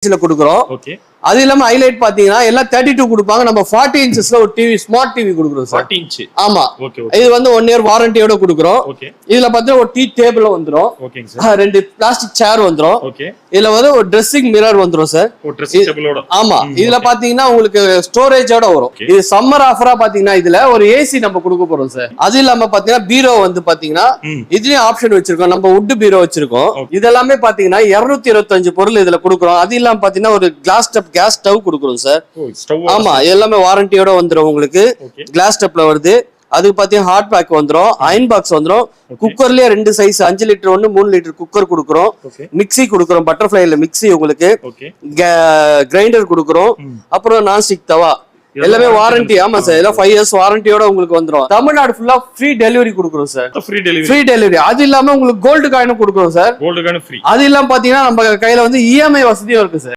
கொடுக்குறோம். அது இல்லாம ஹைலைட் பாத்தீங்கன்னா எல்லாம் 32 கொடுப்பாங்க. நம்ம 40 இன்ச்சஸ்ல ஒரு டிவி, ஸ்மார்ட் டிவி கொடுக்குறோம் சார். 40 இன்ச். ஆமா, இது வந்து 1 இயர் வாரண்டியோட கொடுக்குறோம். இதுல பாத்தீங்கன்னா ஒரு டீ டேபிள் வந்துரும், 2 பிளாஸ்டிக் சேர் வந்துரும். இதுல வந்து ஒரு ட்ரெஸ்ஸிங் மிரர் வந்துரும் சார். ஆமா, இதுல பாத்தீங்கன்னா உங்களுக்கு ஸ்டோரேஜோட வரும். இது சம்மர் ஆஃபரா பாத்தீங்கன்னா இதுல ஒரு ஏசி நம்ம கொடுக்க போறோம் சார். அது இல்லாம பாத்தீங்கன்னா பீரோ வந்து பாத்தீங்கன்னா இதுலயும் ஆப்ஷன் வச்சிருக்கோம். நம்ம வுட் பீரோ வச்சிருக்கோம். இதெல்லாமே பாத்தீங்கன்னா 225 பொருள் இதுல கொடுக்குறோம். அது இல்லாம பாத்தீங்கன்னா ஒரு கிளாஸ் டாப் கேஸ் ஸ்டவ் கொடுக்குறோம் சார். ஆமா, எல்லாமே வாரண்டியோட வந்துரும். உங்களுக்கு கிளாஸ் டாப்ல வருது. அதுக்கு பாத்தீங்கன்னா ஹாட் பேக் வந்துரும், அயன் பாக்ஸ் வந்துரும். குக்கர்லயே 2 சைஸ் 5 லிட்டர் 1 3 லிட்டர் குக்கர் கொடுக்குறோம். மிக்ஸி கொடுக்குறோம், பட்டர்ஃபிளைல மிக்ஸி உங்களுக்கு, கிரைண்டர் கொடுக்குறோம். அப்புறம் நான்ஸ்டிக் தவா எல்லாமே வாரண்டி. ஆமா சார், எல்லாம் 5 இயர்ஸ் வாரண்டியோட உங்களுக்கு வந்துரும். தமிழ்நாடு ஃபுல்லா ஃப்ரீ டெலிவரி கொடுக்குறோம் சார். Free delivery. அது இல்லாம உங்களுக்கு கோல்டு காயினும் கொடுக்குறோம் சார். அது இல்லாம பாத்தீங்கன்னா நம்ம கையில வந்து இஎம்ஐ வசதியும் இருக்கு சார்.